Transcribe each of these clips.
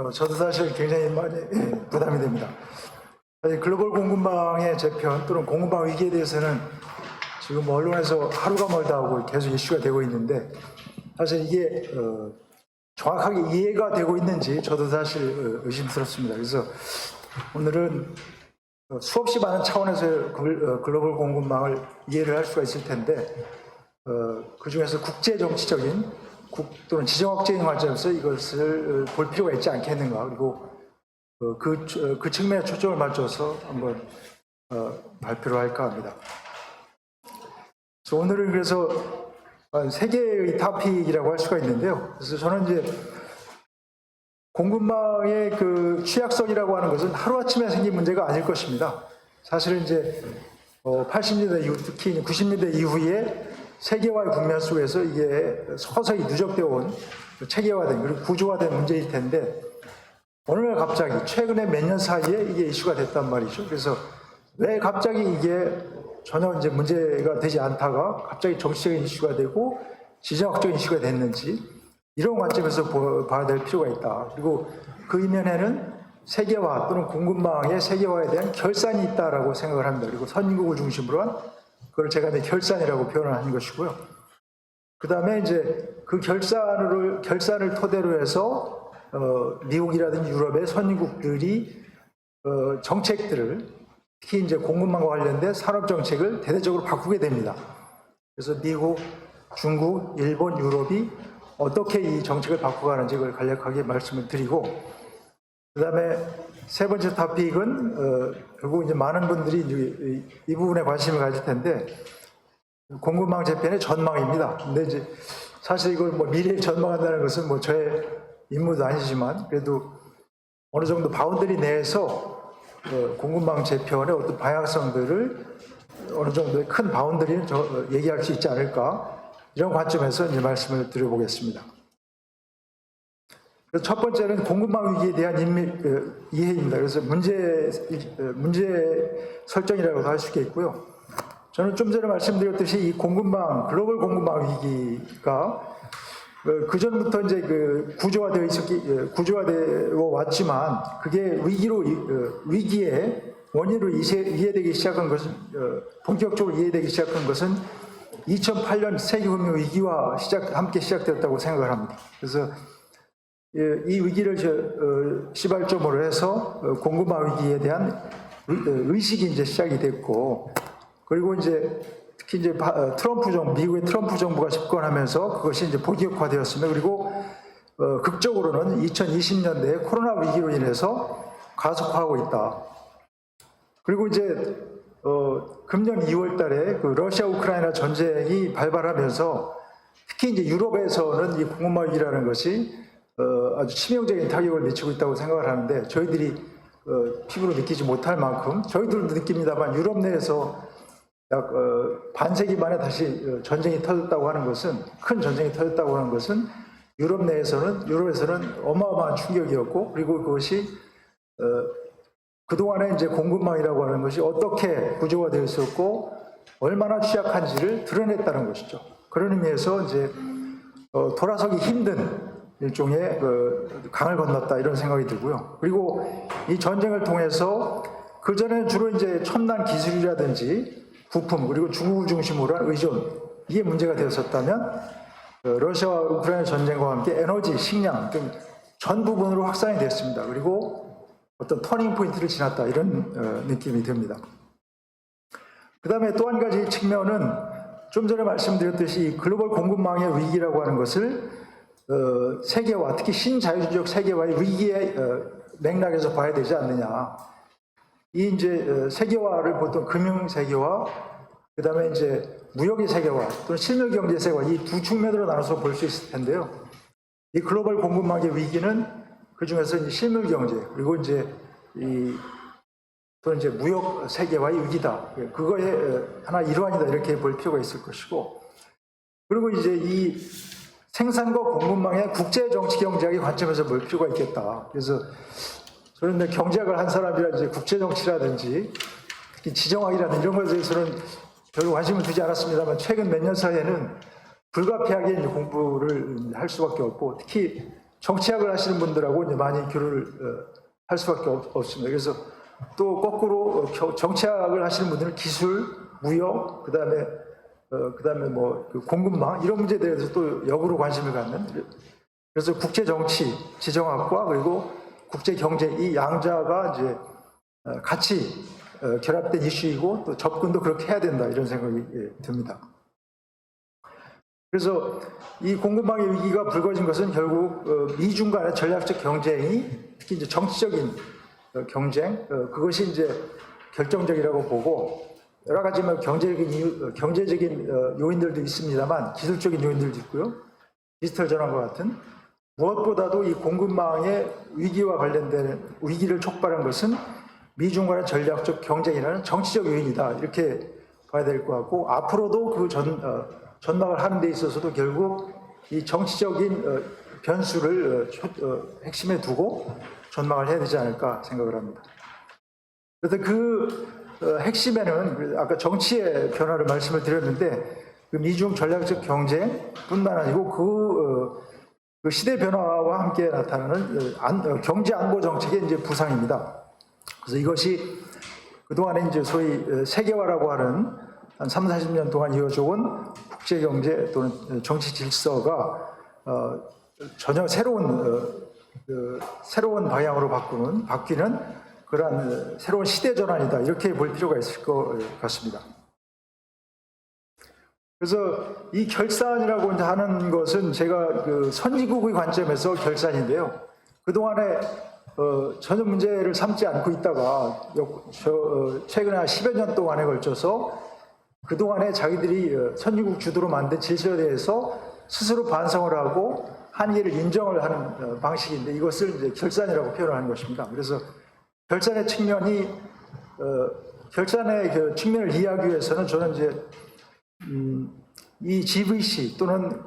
저도 사실 굉장히 많이 부담이 됩니다. 글로벌 공급망의 재편 또는 공급망 위기에 대해서는 지금 언론에서 하루가 멀다 하고 계속 이슈가 되고 있는데, 사실 이게 정확하게 이해가 되고 있는지 저도 사실 의심스럽습니다. 그래서 오늘은 수없이 많은 차원에서 글로벌 공급망을 이해를 할 수가 있을 텐데, 그 중에서 국제 정치적인 또는 지정학적인 관점에서 이것을 볼 필요가 있지 않겠는가, 그리고 그 측면에 초점을 맞춰서 한번 발표를 할까 합니다. 그래서 오늘은 그래서 세 개의 토픽이라고 할 수가 있는데요. 그래서 저는 이제 공급망의 그 취약성이라고 하는 것은 하루아침에 생긴 문제가 아닐 것입니다. 사실은 이제 80년대 이후, 특히 90년대 이후에 세계화의 국면 속에서 이게 서서히 누적되어 온 체계화된 그리고 구조화된 문제일 텐데, 어느 날 갑자기 최근에 몇 년 사이에 이게 이슈가 됐단 말이죠. 그래서 왜 갑자기 이게 전혀 이제 문제가 되지 않다가 갑자기 정치적인 이슈가 되고 지정학적인 이슈가 됐는지, 이런 관점에서 봐야 될 필요가 있다. 그리고 그 이면에는 세계화 또는 공급망의 세계화에 대한 결산이 있다라고 생각을 합니다. 그리고 선진국을 중심으로 한 그걸 제가 이제 결산이라고 표현을 하는 것이고요. 그 다음에 이제 그 결산을 토대로 해서 미국이라든지 유럽의 선진국들이 정책들을, 특히 이제 공급망과 관련된 산업 정책을 대대적으로 바꾸게 됩니다. 그래서 미국, 중국, 일본, 유럽이 어떻게 이 정책을 바꿔가는지 그걸 간략하게 말씀을 드리고, 그 다음에 세 번째 토픽은 결국 이제 많은 분들이 이 부분에 관심을 가질 텐데, 공급망 재편의 전망입니다. 근데 이제 사실 이걸 뭐 미래를 전망한다는 것은 뭐 저의 임무도 아니지만, 그래도 어느 정도 바운더리 내에서 공급망 재편의 어떤 방향성들을 어느 정도의 큰 바운더리는 얘기할 수 있지 않을까, 이런 관점에서 이제 말씀을 드려보겠습니다. 첫 번째는 공급망 위기에 대한 이해입니다. 그래서 문제 설정이라고도 할 수 있겠고요. 저는 좀 전에 말씀드렸듯이 이 글로벌 공급망 위기가 그전부터 이제 구조화되어 왔지만, 그게 위기의 원인으로 이해되기 시작한 것은, 본격적으로 이해되기 시작한 것은 2008년 세계금융 위기와 함께 시작되었다고 생각을 합니다. 그래서 이 위기를 시발점으로 해서 공급망 위기에 대한 의식이 이제 시작이 됐고, 그리고 이제 특히 이제 미국의 트럼프 정부가 집권하면서 그것이 이제 본격화되었습니다. 그리고 극적으로는 2020년대에 코로나 위기로 인해서 가속화하고 있다. 그리고 이제 금년 2월 달에 그 러시아 우크라이나 전쟁이 발발하면서 특히 이제 유럽에서는 이 공급망 위기라는 것이 아주 치명적인 타격을 미치고 있다고 생각을 하는데, 저희들이 피부로 느끼지 못할 만큼 저희들도 느낍니다만, 유럽 내에서 약 반세기 만에 다시 전쟁이 터졌다고 하는 것은, 큰 전쟁이 터졌다고 하는 것은 유럽에서는 어마어마한 충격이었고, 그리고 그것이 그동안에 이제 공급망이라고 하는 것이 어떻게 구조화되어 있었고 얼마나 취약한지를 드러냈다는 것이죠. 그런 의미에서 이제 돌아서기 힘든 일종의 강을 건넜다, 이런 생각이 들고요. 그리고 이 전쟁을 통해서 그전에는 주로 이제 첨단 기술이라든지 부품, 그리고 중국을 중심으로 한 의존, 이게 문제가 되었었다면, 러시아와 우크라이나 전쟁과 함께 에너지, 식량 등 전 부분으로 확산이 됐습니다. 그리고 어떤 터닝 포인트를 지났다, 이런 느낌이 듭니다. 그 다음에 또 한 가지 측면은 좀 전에 말씀드렸듯이 글로벌 공급망의 위기라고 하는 것을 세계화, 특히 신자유주의적 세계화의 위기의 맥락에서 봐야 되지 않느냐. 이 이제 세계화를 보통 금융 세계화, 그 다음에 이제 무역의 세계화 또는 실물 경제 세계화, 이 두 측면으로 나눠서 볼 수 있을 텐데요. 이 글로벌 공급망의 위기는 그 중에서 이제 실물 경제, 그리고 이제 또는 이제 무역 세계화의 위기다. 그거의 하나 일환이다, 이렇게 볼 필요가 있을 것이고, 그리고 이제 이 생산과 공급망의 국제 정치 경제학의 관점에서 볼 필요가 있겠다. 그래서 저는 경제학을 한 사람이라 이제 국제 정치라든지 특히 지정학이라든지 이런 것에 대해서는 별로 관심을 두지 않았습니다만, 최근 몇 년 사이에는 불가피하게 이제 공부를 할 수밖에 없고, 특히 정치학을 하시는 분들하고 이제 많이 교류를 할 수밖에 없습니다. 그래서 또 거꾸로 정치학을 하시는 분들은 기술, 무역, 그다음에 그 공급망 이런 문제에 대해서 또 역으로 관심을 갖는. 그래서 국제 정치, 지정학과 그리고 국제 경제 이 양자가 이제 같이 결합된 이슈이고 또 접근도 그렇게 해야 된다 이런 생각이 듭니다. 그래서 이 공급망의 위기가 불거진 것은 결국 미중 간의 전략적 경쟁이 특히 이제 정치적인 경쟁 그것이 이제 결정적이라고 보고 여러 가지 뭐 경제적인 요인들도 있습니다만 기술적인 요인들도 있고요. 디지털 전환과 같은 무엇보다도 이 공급망의 위기와 관련된 위기를 촉발한 것은 미중 간의 전략적 경쟁이라는 정치적 요인이다 이렇게 봐야 될 것 같고 앞으로도 그 전망을 하는 데 있어서도 결국 이 정치적인 변수를 핵심에 두고 전망을 해야 되지 않을까 생각을 합니다. 그래서 그 핵심에는 아까 정치의 변화를 말씀을 드렸는데 그 미중 전략적 경쟁뿐만 아니고 그 시대 변화와 함께 나타나는 경제 안보 정책의 이제 부상입니다. 그래서 이것이 그동안에 이제 소위 세계화라고 하는 한 3, 40년 동안 이어져 온 국제 경제 또는 정치 질서가 전혀 새로운 방향으로 바뀌는 그러한 새로운 시대 전환이다 이렇게 볼 필요가 있을 것 같습니다. 그래서 이 결산이라고 하는 것은 제가 그 선진국의 관점에서 결산인데요. 그동안에 전혀 문제를 삼지 않고 있다가 최근에 한 10여 년 동안에 걸쳐서 그동안에 자기들이 선진국 주도로 만든 질서에 대해서 스스로 반성을 하고 한계를 인정을 하는 방식인데 이것을 이제 결산이라고 표현하는 것입니다. 그래서 결산의 측면을 이해하기 위해서는 저는 이제 이 GVC 또는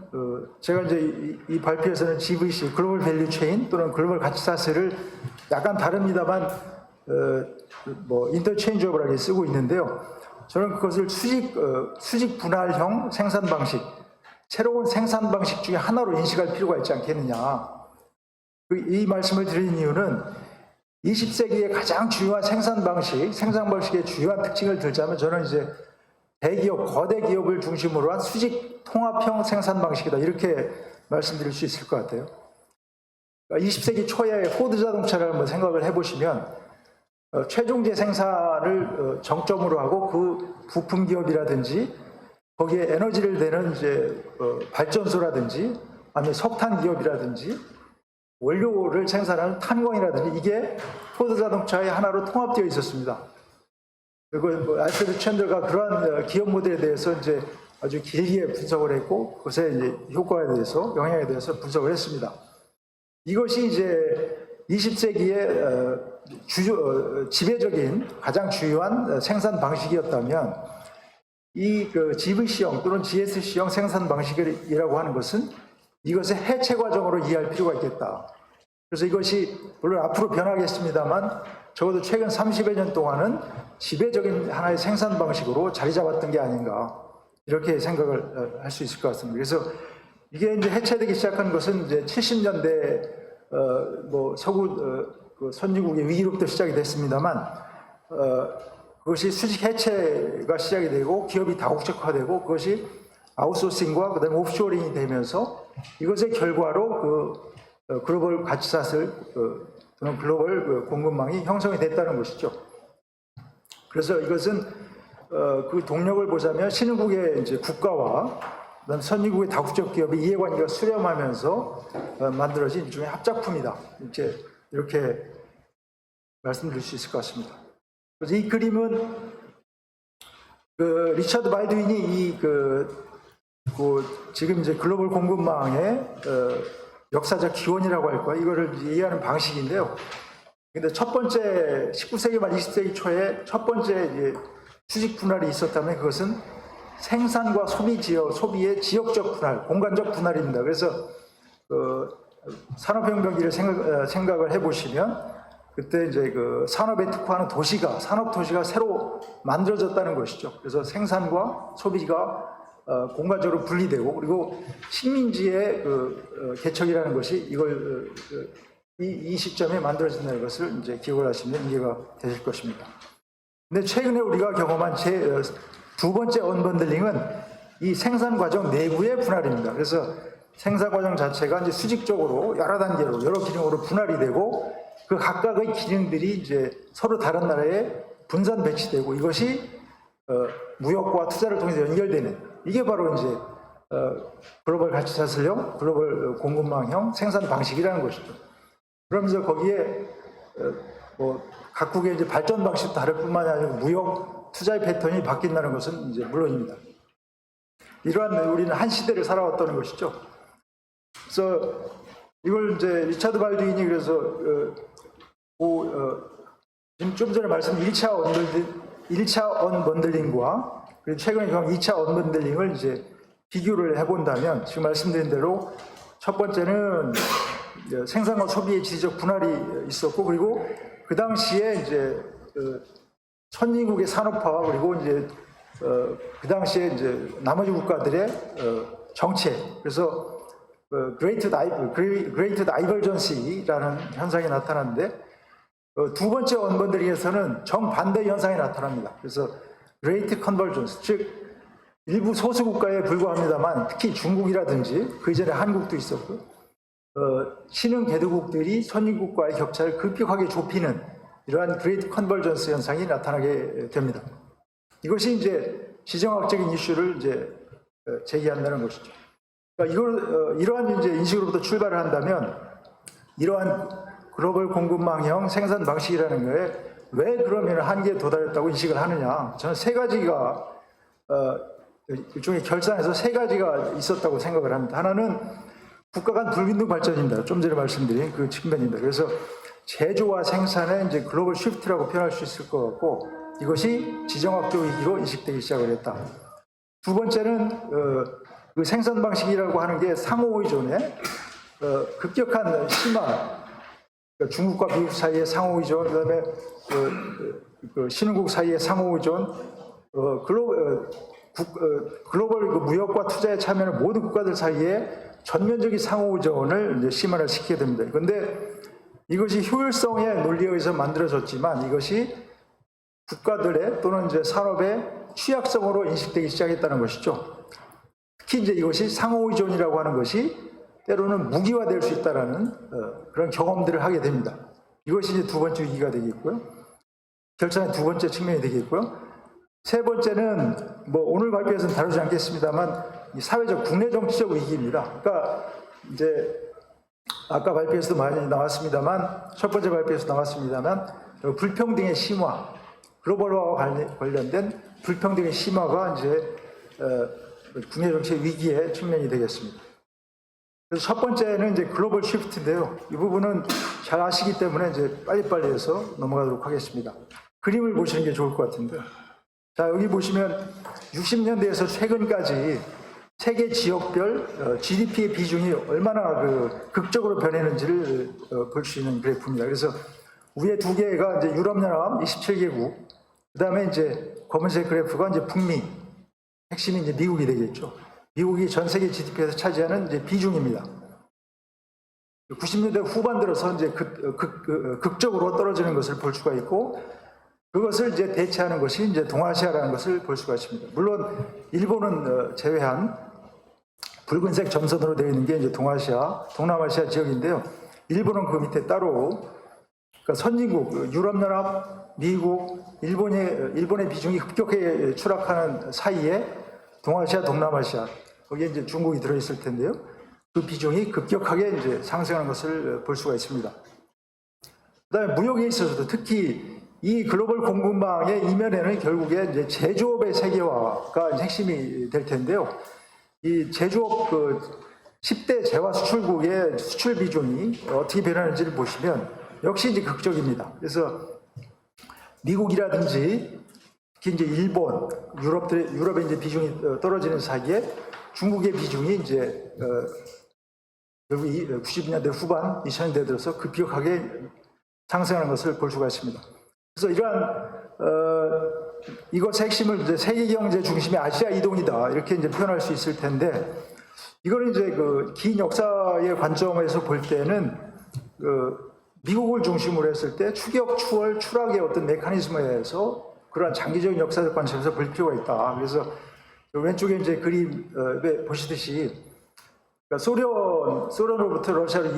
제가 이제 이 발표에서는 GVC 글로벌 밸류 체인 또는 글로벌 가치 사슬을 약간 다릅니다만 뭐 인터체인저블하게 쓰고 있는데요. 저는 그것을 수직 분할형 생산 방식, 새로운 생산 방식 중에 하나로 인식할 필요가 있지 않겠느냐. 이 말씀을 드린 이유는 20세기의 가장 중요한 생산 방식의 주요한 특징을 들자면 저는 이제 대기업, 거대 기업을 중심으로 한 수직 통합형 생산 방식이다. 이렇게 말씀드릴 수 있을 것 같아요. 20세기 초에 포드 자동차를 한번 생각을 해보시면 최종재 생산을 정점으로 하고 그 부품 기업이라든지 거기에 에너지를 대는 이제 발전소라든지 아니면 석탄 기업이라든지 원료를 생산하는 탄광이라든지 이게 포드 자동차의 하나로 통합되어 있었습니다. 그리고 알프레드 챈들가 그러한 기업 모델에 대해서 이제 아주 길게 분석을 했고 그것의 이제 효과에 대해서 영향에 대해서 분석을 했습니다. 이것이 이제 20세기의 지배적인 가장 주요한 생산 방식이었다면 이 GVC형 또는 GSC형 생산 방식이라고 하는 것은 이것의 해체 과정으로 이해할 필요가 있겠다. 그래서 이것이 물론 앞으로 변하겠습니다만 적어도 최근 30여 년 동안은 지배적인 하나의 생산 방식으로 자리 잡았던 게 아닌가 이렇게 생각을 할 수 있을 것 같습니다. 그래서 이게 이제 해체되기 시작한 것은 이제 70년대 뭐 서구 선진국의 위기로부터 시작이 됐습니다만 그것이 수직 해체가 시작이 되고 기업이 다국적화되고 그것이 아웃소싱과 그다음에 오프쇼링이 되면서 이것의 결과로 글로벌 가치사슬 또는 글로벌 공급망이 형성이 됐다는 것이죠. 그래서 이것은 그 동력을 보자면 신흥국의 이제 국가와 그다음 선진국의 다국적 기업의 이해관계가 수렴하면서 만들어진 일종의 합작품이다. 이렇게 말씀드릴 수 있을 것 같습니다. 그래서 이 그림은 리처드 바이두인이 지금 이제 글로벌 공급망의 역사적 기원이라고 할까 이거를 이해하는 방식인데요. 근데 첫 번째 19세기 말 20세기 초에 첫 번째 이제 수직 분할이 있었다면 그것은 생산과 소비의 지역적 분할, 공간적 분할입니다. 그래서 산업혁명기를 생각을 해보시면 그때 이제 산업에 특화하는 산업 도시가 새로 만들어졌다는 것이죠. 그래서 생산과 소비가 공간적으로 분리되고 그리고 식민지의 개척이라는 것이 이걸 이 시점에 만들어진다는 것을 이제 기억을 하시면 이해가 되실 것입니다. 근데 최근에 우리가 경험한 두 번째 언번들링은 이 생산 과정 내부의 분할입니다. 그래서 생산 과정 자체가 이제 수직적으로 여러 단계로 여러 기능으로 분할이 되고 그 각각의 기능들이 이제 서로 다른 나라에 분산 배치되고 이것이 무역과 투자를 통해서 연결되는 이게 바로 이제 글로벌 가치사슬형, 글로벌 공급망형 생산 방식이라는 것이죠. 그러면서 거기에 뭐 각국의 이제 발전 방식도 다를 뿐만이 아니라 무역 투자의 패턴이 바뀐다는 것은 이제 물론입니다. 이러한 우리는 한 시대를 살아왔다는 것이죠. 그래서 이걸 이제 리차드 발두인이 그래서 지금 좀 전에 말씀드린 1차 언번들링과 그리고 최근에 경험 2차 언번들링을 이제 비교를 해본다면 지금 말씀드린 대로 첫 번째는 생산과 소비의 지리적 분할이 있었고 그리고 그 당시에 이제 선진국의 산업화와 그리고 이제 그 당시에 이제 나머지 국가들의 정책 그래서 Great Divergence라는 현상이 나타나는데 두 번째 언번들링에서는 정반대 현상이 나타납니다. 그래서 Great Convergence, 즉 일부 소수 국가에 불과합니다만 특히 중국이라든지 그 이전에 한국도 있었고 신흥 개도국들이 선진국과의 격차를 급격하게 좁히는 이러한 Great Convergence 현상이 나타나게 됩니다. 이것이 이제 지정학적인 이슈를 이제 제기한다는 것이죠. 그러니까 이러한 이제 인식으로부터 출발을 한다면 이러한 글로벌 공급망형 생산 방식이라는 거에 왜 그러면 한계에 도달했다고 인식을 하느냐? 저는 세 가지가 일종의 결산에서 세 가지가 있었다고 생각을 합니다. 하나는 국가 간 불균등 발전입니다. 좀 전에 말씀드린 그 측면입니다. 그래서 제조와 생산의 이제 글로벌 쉬프트라고 표현할 수 있을 것 같고 이것이 지정학적 위기로 인식되기 시작을 했다. 두 번째는 그 생산 방식이라고 하는 게 상호의존의 급격한 심화, 그러니까 중국과 미국 사이의 상호의존, 그다음에 신흥국 사이의 상호의존, 글로벌 무역과 투자에 참여하는 모든 국가들 사이에 전면적인 상호의존을 이제 심화를 시키게 됩니다. 그런데 이것이 효율성의 논리에 의해서 만들어졌지만 이것이 국가들의 또는 이제 산업의 취약성으로 인식되기 시작했다는 것이죠. 특히 이제 이것이 상호의존이라고 하는 것이 때로는 무기화될 수 있다라는 그런 경험들을 하게 됩니다. 이것이 이제 두 번째 위기가 되겠고요. 결산의 두 번째 측면이 되겠고요. 세 번째는 뭐 오늘 발표에서는 다루지 않겠습니다만 이 사회적 국내 정치적 위기입니다. 그러니까 이제 아까 발표에서도 많이 나왔습니다만 첫 번째 발표에서 나왔습니다만 불평등의 심화, 글로벌화와 관련된 불평등의 심화가 이제 국내 정치의 위기의 측면이 되겠습니다. 그래서 첫 번째는 이제 글로벌 쉬프트인데요. 이 부분은 잘 아시기 때문에 이제 빨리빨리 해서 넘어가도록 하겠습니다. 그림을 보시는 게 좋을 것 같은데. 자, 여기 보시면 60년대에서 최근까지 세계 지역별 GDP의 비중이 얼마나 극적으로 변했는지를 볼 수 있는 그래프입니다. 그래서 위에 두 개가 이제 유럽연합 27개국, 그 다음에 이제 검은색 그래프가 이제 북미, 핵심이 이제 미국이 되겠죠. 미국이 전 세계 GDP에서 차지하는 이제 비중입니다. 90년대 후반 들어서 이제 극적으로 떨어지는 것을 볼 수가 있고, 그것을 이제 대체하는 것이 이제 동아시아라는 것을 볼 수가 있습니다. 물론 일본은 제외한 붉은색 점선으로 되어 있는 게 이제 동아시아, 동남아시아 지역인데요. 일본은 그 밑에 따로, 그러니까 선진국, 유럽연합, 미국, 일본의 비중이 급격하게 추락하는 사이에 동아시아, 동남아시아, 거기에 이제 중국이 들어있을 텐데요. 그 비중이 급격하게 이제 상승하는 것을 볼 수가 있습니다. 그 다음에 무역에 있어서도 특히 이 글로벌 공급망의 이면에는 결국에 이제 제조업의 세계화가 핵심이 될 텐데요. 이 제조업 10대 재화 수출국의 수출 비중이 어떻게 변하는지를 보시면 역시 이제 극적입니다. 그래서 미국이라든지 특히 이제 일본, 유럽의 이제 비중이 떨어지는 사이에 중국의 비중이 이제 결국 90년대 후반, 2000년대 들어서 급격하게 상승하는 것을 볼 수가 있습니다. 그래서 이러한 이것 핵심을 이제 세계 경제 중심의 아시아 이동이다 이렇게 이제 표현할 수 있을 텐데 이거는 이제 그 긴 역사의 관점에서 볼 때는 그 미국을 중심으로 했을 때 추격, 추월, 추락의 어떤 메커니즘에 의해서 그러한 장기적인 역사적 관점에서 볼 필요가 있다. 그래서 왼쪽에 이제 그림에 보시듯이 그러니까 소련으로부터 러시아로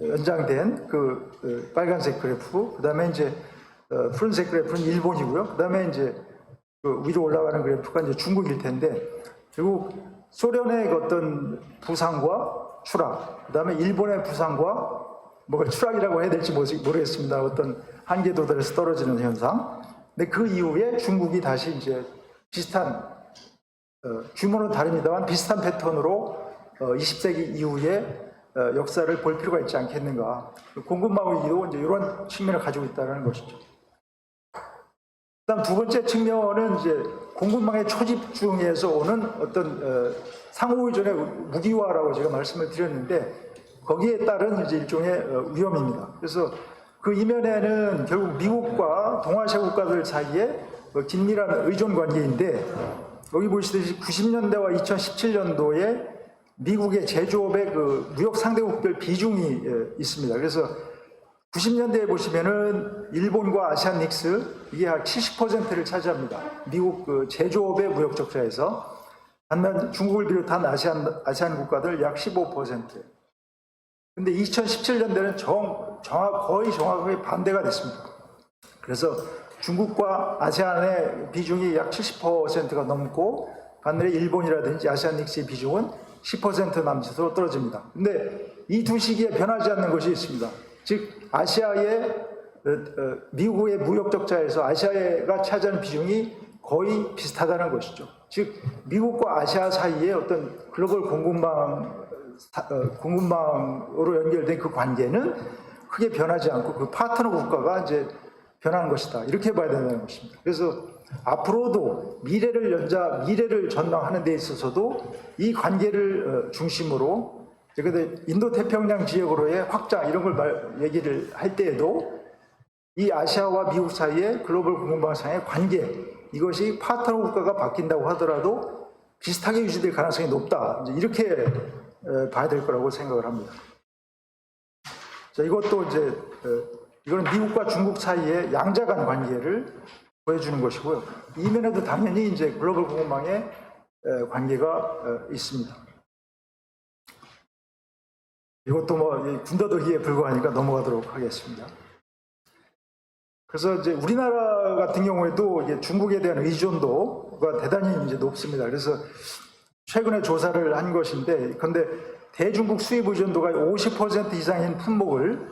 연장된 그 빨간색 그래프, 그 다음에 이제 푸른색 그래프는 일본이고요. 그 다음에 이제 그 위로 올라가는 그래프가 이제 중국일 텐데, 결국 소련의 어떤 부상과 추락, 그 다음에 일본의 부상과 뭐 추락이라고 해야 될지 모르겠습니다. 어떤 한계 도달에서 떨어지는 현상. 근데 그 이후에 중국이 다시 이제 비슷한 규모는 다릅니다만 비슷한 패턴으로 20세기 이후에 역사를 볼 필요가 있지 않겠는가. 공급망 위기도 이제 이런 측면을 가지고 있다는 것이죠. 그다음 두 번째 측면은 이제 공급망의 초집중에서 오는 어떤 상호의존의 무기화라고 제가 말씀을 드렸는데 거기에 따른 이제 일종의 위험입니다. 그래서 그 이면에는 결국 미국과 동아시아 국가들 사이에 긴밀한 의존 관계인데 여기 보시듯이 90년대와 2017년도에 미국의 제조업의 그 무역 상대국별 비중이 있습니다. 그래서 90년대에 보시면은 일본과 아시안 믹스 이게 약 70%를 차지합니다. 미국 그 제조업의 무역 적자에서. 반면 중국을 비롯한 아시안 국가들 약 15%. 근데 2017년대는 거의 정확하게 반대가 됐습니다. 그래서 중국과 아세안의 비중이 약 70%가 넘고 반면에 일본이라든지 아시안 믹스의 비중은 10% 남짓으로 떨어집니다. 근데 이 두 시기에 변하지 않는 것이 있습니다. 즉 아시아의 미국의 무역 적자에서 아시아가 차지하는 비중이 거의 비슷하다는 것이죠. 즉 미국과 아시아 사이에 어떤 글로벌 공급망으로 연결된 그 관계는 크게 변하지 않고 그 파트너 국가가 이제 변하는 것이다. 이렇게 봐야 된다는 것입니다. 그래서 앞으로도 미래를 전망하는 데 있어서도 이 관계를 중심으로 인도 태평양 지역으로의 확장 이런 걸 얘기를 할 때에도 이 아시아와 미국 사이의 글로벌 공급망상의 관계 이것이 파트너 국가가 바뀐다고 하더라도 비슷하게 유지될 가능성이 높다. 이렇게 봐야 될 거라고 생각을 합니다. 자, 이것도 이제 이거는 미국과 중국 사이의 양자간 관계를 보여주는 것이고요. 이면에도 당연히 이제 글로벌 공급망의 관계가 있습니다. 이것도 뭐 군더더기에 불과하니까 넘어가도록 하겠습니다. 그래서 이제 우리나라 같은 경우에도 이게 중국에 대한 의존도가 대단히 이제 높습니다. 그래서 최근에 조사를 한 것인데, 그런데 대중국 수입 의존도가 50% 이상인 품목을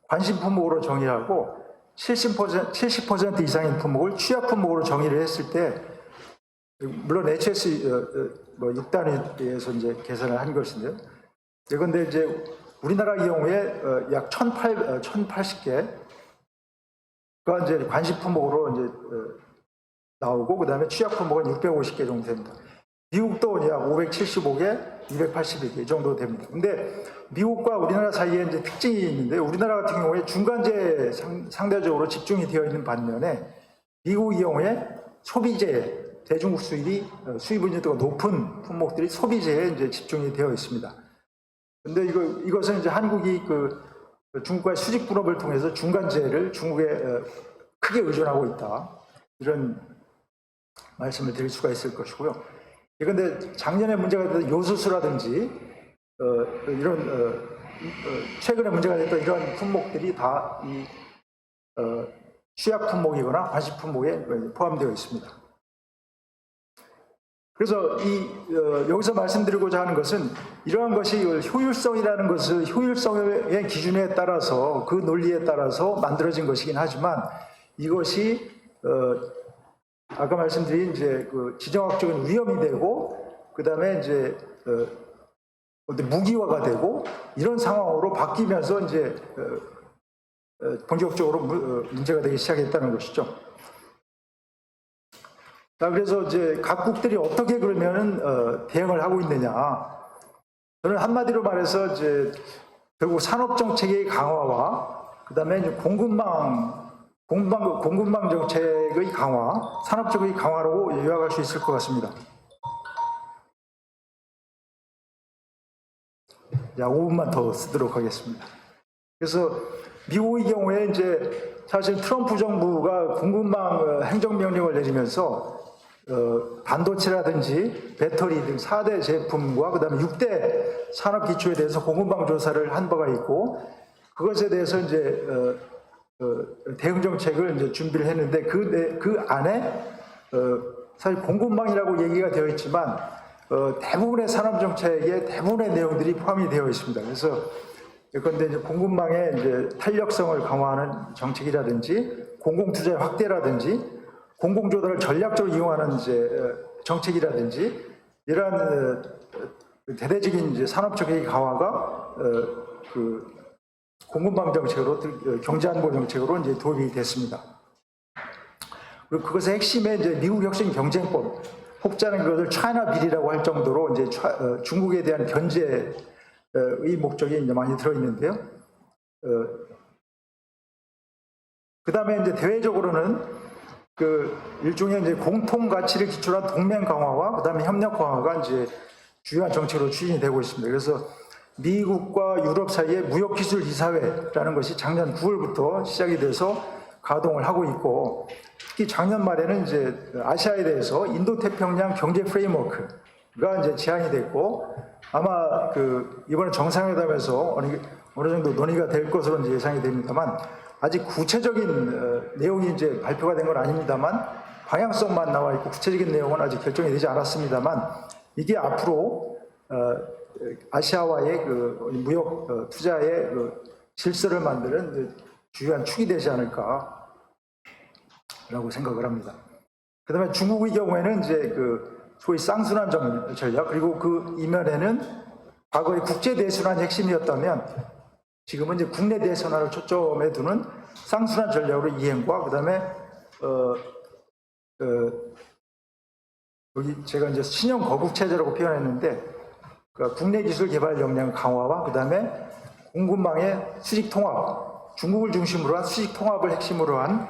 관심 품목으로 정의하고 70% 이상인 품목을 취약 품목으로 정의를 했을 때, 물론 HS 6단위에서 이제 계산을 한 것인데요. 그런데 이제 우리나라 경우에 약 1,080개가 이제 관심 품목으로 이제 나오고, 그 다음에 취약 품목은 650개 정도 됩니다. 미국도 약 575개, 282개 정도 됩니다. 근데 미국과 우리나라 사이에 이제 특징이 있는데, 우리나라 같은 경우에 중간재에 상대적으로 집중이 되어 있는 반면에 미국의 경우에 소비재, 대중국 수입 의존도가 높은 품목들이 소비재에 이제 집중이 되어 있습니다. 근데 이것은 이제 한국이 중국과의 수직 분업을 통해서 중간재를 중국에 크게 의존하고 있다. 이런 말씀을 드릴 수가 있을 것이고요. 그런데 작년에 문제가 됐던 요소수라든지 이런 최근에 문제가 됐던 이런 품목들이 다 이 취약 품목이거나 관심 품목에 포함되어 있습니다. 그래서 여기서 말씀드리고자 하는 것은 이러한 것이 효율성이라는 것은 효율성의 기준에 따라서 그 논리에 따라서 만들어진 것이긴 하지만 이것이 아까 말씀드린 이제 지정학적인 위험이 되고 그 다음에 이제 무기화가 되고 이런 상황으로 바뀌면서 이제 본격적으로 문제가 되기 시작했다는 것이죠. 자, 그래서 이제 각국들이 어떻게 그러면은 대응을 하고 있느냐? 저는 한마디로 말해서 이제 결국 산업 정책의 강화와 그다음에 이제 공급망 공급망 정책의 강화, 산업적의 강화로 요약할 수 있을 것 같습니다. 자, 5분만 더 쓰도록 하겠습니다. 그래서 미국의 경우에 이제 사실 트럼프 정부가 공급망 행정명령을 내리면서 반도체라든지 배터리 등 4대 제품과 그다음에 6대 산업 기초에 대해서 공급망 조사를 한 바가 있고, 그것에 대해서 이제 대응 정책을 이제 준비를 했는데 그 안에 사실 공급망이라고 얘기가 되어 있지만 대부분의 산업 정책에 대부분의 내용들이 포함이 되어 있습니다. 그래서 그런데 이제 공급망의 이제 탄력성을 강화하는 정책이라든지 공공 투자의 확대라든지 공공 조달을 전략적으로 이용하는 이제 정책이라든지 이러한 대대적인 이제 산업적인 강화가 그 공급망 정책으로 경제안보 정책으로 이제 도입이 됐습니다. 그리고 그것의 핵심에 이제 미국 혁신 경쟁법 혹자는 그것을 차이나 빌이라고 할 정도로 이제 중국에 대한 견제의 목적이 이제 많이 들어 있는데요. 그 다음에 이제 대외적으로는 그 일종의 이제 공통 가치를 기초로 한 동맹 강화와 그 다음에 협력 강화가 이제 주요한 정책으로 추진이 되고 있습니다. 그래서 미국과 유럽 사이에 무역기술 이사회라는 것이 작년 9월부터 시작이 돼서 가동을 하고 있고, 특히 작년 말에는 이제 아시아에 대해서 인도태평양 경제 프레임워크가 이제 제안이 됐고, 아마 그 이번에 정상회담에서 어느 정도 논의가 될 것으로 이제 예상이 됩니다만, 아직 구체적인 내용이 이제 발표가 된 건 아닙니다만 방향성만 나와 있고 구체적인 내용은 아직 결정이 되지 않았습니다만, 이게 앞으로 아시아와의 그 무역 투자의 그 질서를 만드는 주요한 축이 되지 않을까라고 생각을 합니다. 그다음에 중국의 경우에는 이제 그 소위 쌍순환 전략, 그리고 그 이면에는 과거의 국제 대순환이 핵심이었다면 지금은 이제 국내 대순환을 초점에 두는 쌍순환 전략으로 이행과 그다음에 여기 제가 이제 신형 거국 체제라고 표현했는데, 그러니까 국내 기술 개발 역량 강화와 그다음에 공급망의 수직 통합, 중국을 중심으로 한 수직 통합을 핵심으로 한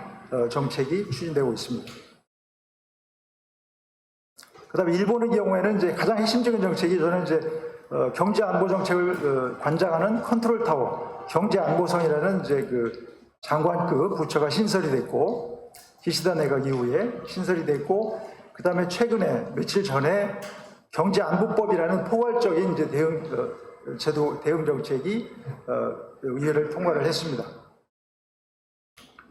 정책이 추진되고 있습니다. 그다음에 일본의 경우에는 이제 가장 핵심적인 정책이, 저는 이제 경제 안보 정책을 관장하는 컨트롤 타워, 경제 안보성이라는 이제 그 장관급 부처가 신설이 됐고, 기시다 내각 이후에 신설이 됐고, 그다음에 최근에 며칠 전에 경제안보법이라는 포괄적인 이제 대응 정책이 의회를 통과를 했습니다.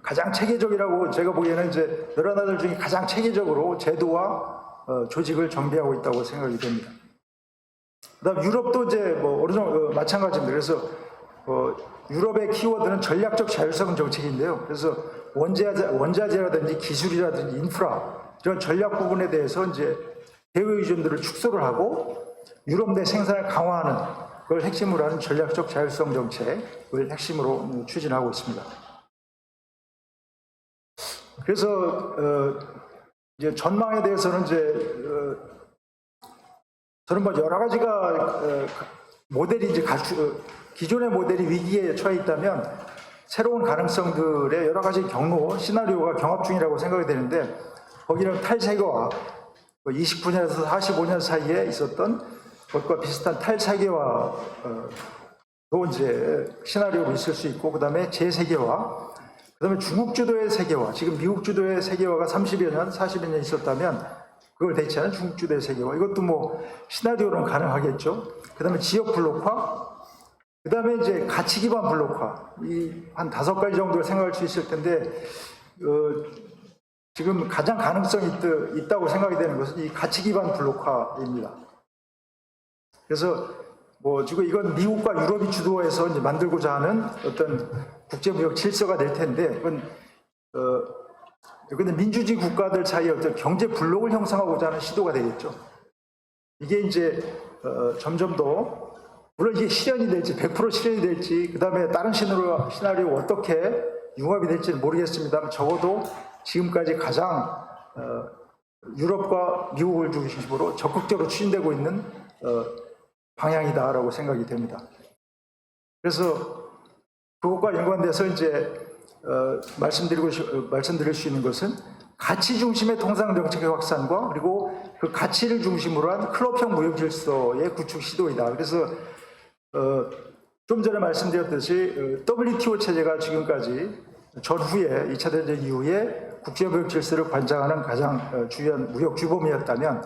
가장 체계적이라고 제가 보기에는 이제 여러 나라들 중에 가장 체계적으로 제도와 조직을 정비하고 있다고 생각이 됩니다. 그다음 유럽도 이제 뭐 어느 정도 마찬가지입니다. 그래서 유럽의 키워드는 전략적 자율성 정책인데요. 그래서 원자재라든지 기술이라든지 인프라 이런 전략 부분에 대해서 이제 대외 의존들을 축소를 하고 유럽 내 생산을 강화하는 그걸 핵심으로 하는 전략적 자율성 정책을 핵심으로 추진하고 있습니다. 그래서 이제 전망에 대해서는 이제 저는 뭐 여러 가지가 모델이 이제 기존의 모델이 위기에 처해 있다면 새로운 가능성들의 여러 가지 경로, 시나리오가 경합 중이라고 생각이 되는데, 거기는 탈세계화 29년에서 45년 사이에 있었던 것과 비슷한 탈세계화도 이제 시나리오로 있을 수 있고, 그 다음에 재세계화, 그 다음에 중국 주도의 세계화, 지금 미국 주도의 세계화가 30여 년, 40여 년 있었다면 그걸 대체하는 중국 주도의 세계화, 이것도 뭐 시나리오는 가능하겠죠. 그 다음에 지역 블록화, 그 다음에 이제 가치 기반 블록화, 이 한 5가지 정도를 생각할 수 있을 텐데, 지금 가장 가능성이 있다고 생각이 되는 것은 이 가치 기반 블록화입니다. 그래서 뭐 지금 이건 미국과 유럽이 주도해서 이제 만들고자 하는 어떤 국제무역 질서가 될 텐데, 근데 민주주의 국가들 사이에 어떤 경제 블록을 형성하고자 하는 시도가 되겠죠. 이게 이제 점점 더, 물론 이게 실현이 될지 100% 실현이 될지 그 다음에 다른 시나리오 어떻게 융합이 될지는 모르겠습니다만, 적어도 지금까지 가장 유럽과 미국을 중심으로 적극적으로 추진되고 있는 방향이다라고 생각이 됩니다. 그래서 그것과 연관돼서 이제 말씀드릴 수 있는 것은 가치 중심의 통상 정책의 확산과 그리고 그 가치를 중심으로 한 클럽형 무역 질서의 구축 시도이다. 그래서 좀 전에 말씀드렸듯이 WTO 체제가 지금까지 전후에 2차 대전 이후에 국제무역 질서를 관장하는 가장 주요한 무역 규범이었다면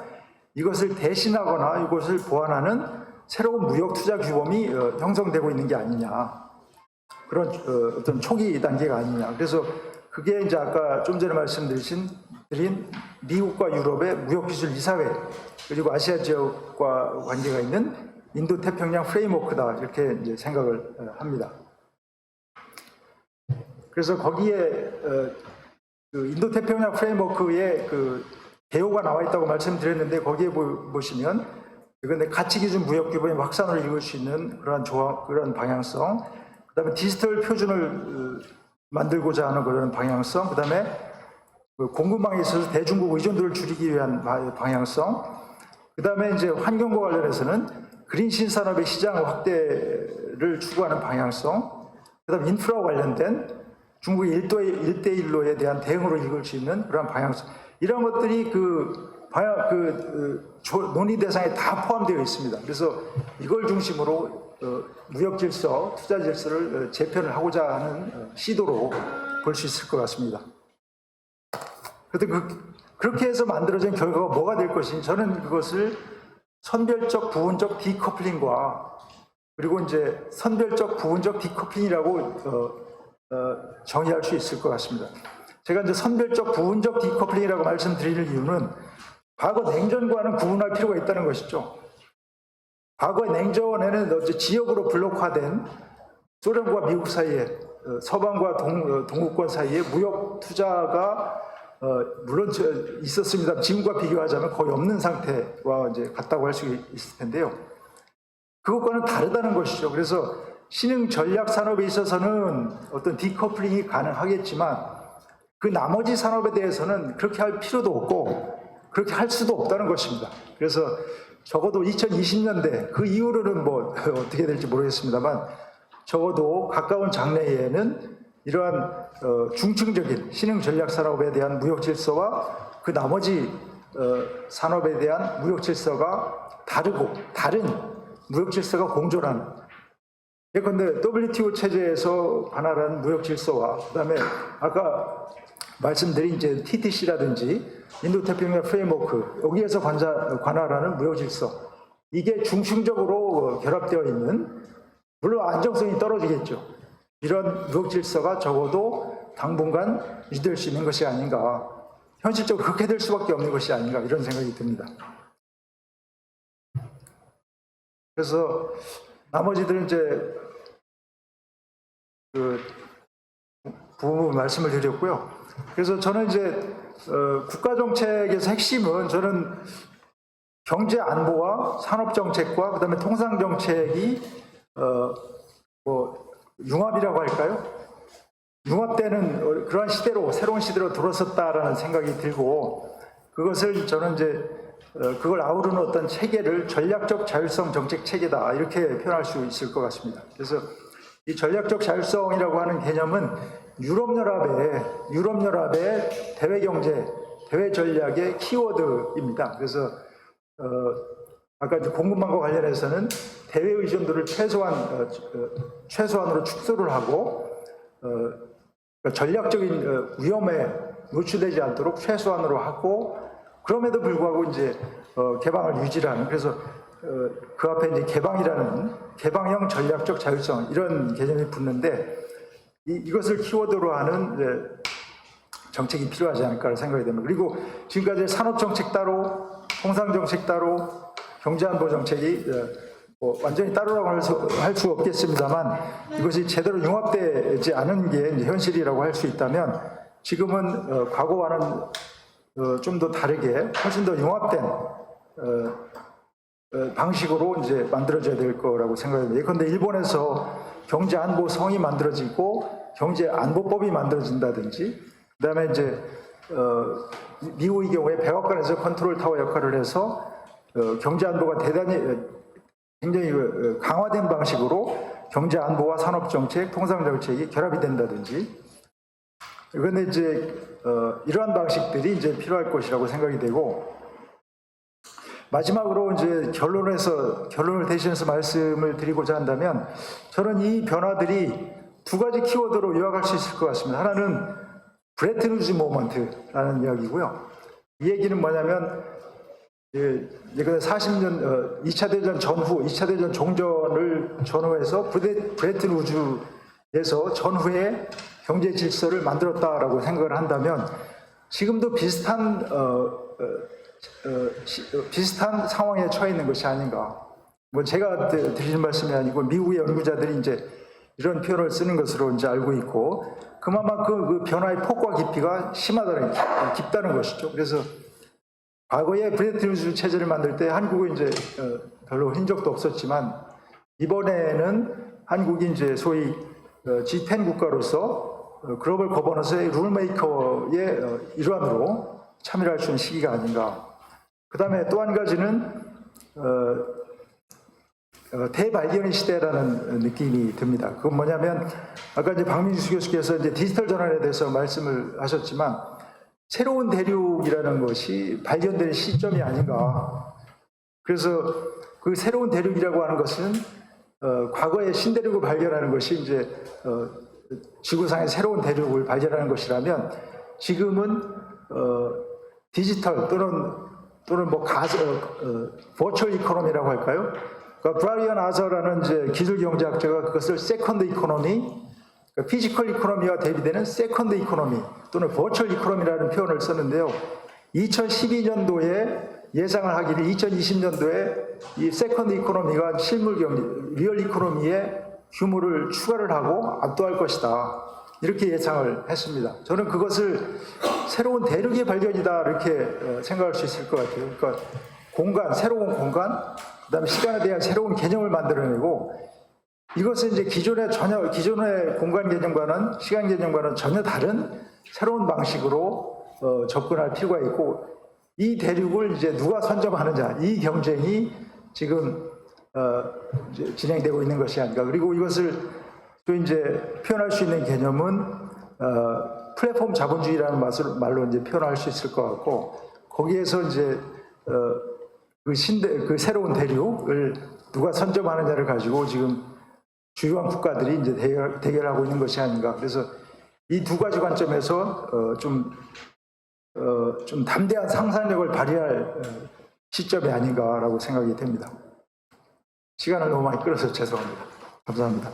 이것을 대신하거나 이것을 보완하는 새로운 무역 투자 규범이 형성되고 있는 게 아니냐. 그런 어떤 초기 단계가 아니냐. 그래서 그게 이제 아까 좀 전에 말씀드린 미국과 유럽의 무역기술 이사회 그리고 아시아 지역과 관계가 있는 인도 태평양 프레임워크다 이렇게 이제 생각을 합니다. 그래서 거기에 그 인도 태평양 프레임워크에 그 개요가 나와 있다고 말씀드렸는데 거기에 보시면 이건 가치 기준 무역 규범의 확산을 이룰 수 있는 그런 방향성, 그다음에 디지털 표준을 만들고자 하는 그런 방향성, 그다음에 공급망에 있어서 대중국 의존도를 줄이기 위한 방향성, 그다음에 이제 환경과 관련해서는 그린 신산업의 시장 확대를 추구하는 방향성, 그다음에 인프라와 관련된 중국의 1대1로에 대한 대응으로 이끌 수 있는 그런 방향성, 이런 것들이 논의 대상에 다 포함되어 있습니다. 그래서 이걸 중심으로 무역 질서, 투자 질서를 재편을 하고자 하는 시도로 볼 수 있을 것 같습니다. 그런데 그렇게 해서 만들어진 결과가 뭐가 될 것인지 저는 그것을 선별적 부분적 디커플링과 그리고 이제 선별적 부분적 디커플링이라고 정의할 수 있을 것 같습니다. 제가 이제 선별적 부분적 디커플링이라고 말씀드리는 이유는 과거 냉전과는 구분할 필요가 있다는 것이죠. 과거의 냉전에는 지역으로 블록화된 소련과 미국 사이에 서방과 동구권 사이에 무역 투자가 물론 있었습니다. 지금과 비교하자면 거의 없는 상태와 이제 같다고 할 수 있을 텐데요. 그것과는 다르다는 것이죠. 그래서 신흥 전략 산업에 있어서는 어떤 디커플링이 가능하겠지만 그 나머지 산업에 대해서는 그렇게 할 필요도 없고 그렇게 할 수도 없다는 것입니다. 그래서 적어도 2020년대 그 이후로는 뭐 어떻게 될지 모르겠습니다만 적어도 가까운 장래에는 이러한 중층적인 신흥 전략 산업에 대한 무역 질서와 그 나머지 산업에 대한 무역 질서가 다르고 다른 무역 질서가 공존하는, 예컨대 WTO 체제에서 관할한 무역 질서와 그다음에 아까 말씀드린 이제 TTC라든지 인도 태평양 프레임워크 여기에서 관할하는 무역 질서, 이게 중층적으로 결합되어 있는, 물론 안정성이 떨어지겠죠. 이런 무역 질서가 적어도 당분간 유지될 수 있는 것이 아닌가, 현실적으로 그렇게 될 수밖에 없는 것이 아닌가, 이런 생각이 듭니다. 그래서 나머지들은 이제 그 부분 말씀을 드렸고요. 그래서 저는 이제 국가 정책에서 핵심은 저는 경제 안보와 산업 정책과 그다음에 통상 정책이 융합이라고 할까요? 융합되는 그러한 시대로, 새로운 시대로 들어섰다라는 생각이 들고, 그것을 저는 이제 그걸 아우르는 어떤 체계를 전략적 자율성 정책 체계다 이렇게 표현할 수 있을 것 같습니다. 그래서 이 전략적 자율성이라고 하는 개념은 유럽연합의 대외 경제, 대외 전략의 키워드입니다. 그래서 아까 공급망과 관련해서는 대외 의존도를 최소한으로 축소를 하고 전략적인 위험에 노출되지 않도록 최소한으로 하고, 그럼에도 불구하고 이제 개방을 유지하는, 그래서 그 앞에 이제 개방형 전략적 자율성 이런 개념이 붙는데, 이것을 키워드로 하는 정책이 필요하지 않을까 생각이 됩니다. 그리고 지금까지 산업 정책 따로, 통상 정책 따로, 경제안보 정책이 완전히 따로라고 할 수 없겠습니다만 이것이 제대로 융합되지 않은 게 이제 현실이라고 할 수 있다면, 지금은 과거와는 좀 더 다르게 훨씬 더 융합된 방식으로 이제 만들어져야 될 거라고 생각합니다. 예컨대 일본에서 경제안보성이 만들어지고 경제안보법이 만들어진다든지, 그다음에 이제 미국의 경우에 백악관에서 컨트롤 타워 역할을 해서 경제안보가 굉장히 강화된 방식으로 경제안보와 산업정책, 통상정책이 결합이 된다든지, 그런데 이제 이러한 방식들이 이제 필요할 것이라고 생각이 되고, 마지막으로 이제 결론을 대신해서 말씀을 드리고자 한다면, 저는 이 변화들이 두 가지 키워드로 요약할 수 있을 것 같습니다. 하나는 브레튼 우즈 모먼트라는 이야기고요. 이 얘기는 뭐냐면, 예컨대 40년 2차 대전 전후, 2차 대전 종전을 전후해서 브레튼 우즈에서 전후에 경제 질서를 만들었다라고 생각을 한다면, 지금도 비슷한 상황에 처해 있는 것이 아닌가. 뭐 제가 드리는 말씀이 아니고 미국의 연구자들이 이제 이런 표현을 쓰는 것으로 이제 알고 있고, 그만큼 그 변화의 폭과 깊이가 깊다는 것이죠. 그래서 과거에 브레튼 우즈 체제를 만들 때 한국은 이제 별로 흔적도 없었지만, 이번에는 한국이 이제 소위 G10 국가로서 글로벌 거버넌스의 룰메이커의 일환으로 참여할 수 있는 시기가 아닌가. 그 다음에 또 한 가지는 대발견의 시대라는 느낌이 듭니다. 그건 뭐냐면, 아까 이제 박민수 교수께서 이제 디지털 전환에 대해서 말씀을 하셨지만, 새로운 대륙이라는 것이 발견된 시점이 아닌가. 그래서 그 새로운 대륙이라고 하는 것은 과거의 신대륙을 발견하는 것이 이제 지구상의 새로운 대륙을 발견하는 것이라면, 지금은 디지털 또는 뭐 버추얼 이코노미라고 할까요? 그러니까 브라이언 아서라는 이제 기술 경제학자가 그것을 세컨드 이코노미, 피지컬 이코노미와 대비되는 세컨드 이코노미 또는 버추얼 이코노미라는 표현을 썼는데요. 2012년도에 예상을 하기를 2020년도에 이 세컨드 이코노미가 실물 경제, 리얼 이코노미의 규모를 추가를 하고 압도할 것이다. 이렇게 예상을 했습니다. 저는 그것을 새로운 대륙의 발견이다 이렇게 생각할 수 있을 것 같아요. 그러니까 새로운 공간, 그다음에 시간에 대한 새로운 개념을 만들어내고, 이것은 이제 기존의 공간 개념과는 시간 개념과는 전혀 다른 새로운 방식으로 접근할 필요가 있고, 이 대륙을 이제 누가 선점하느냐, 이 경쟁이 지금 이제 진행되고 있는 것이 아닌가. 그리고 이것을 또 이제 표현할 수 있는 개념은 플랫폼 자본주의라는 말로 이제 표현할 수 있을 것 같고, 거기에서 이제 그 새로운 대륙을 누가 선점하느냐를 가지고 지금 주요한 국가들이 이제 대결하고 있는 것이 아닌가. 그래서 이 두 가지 관점에서 좀 담대한 상상력을 발휘할 시점이 아닌가라고 생각이 됩니다. 시간을 너무 많이 끌어서 죄송합니다. 감사합니다.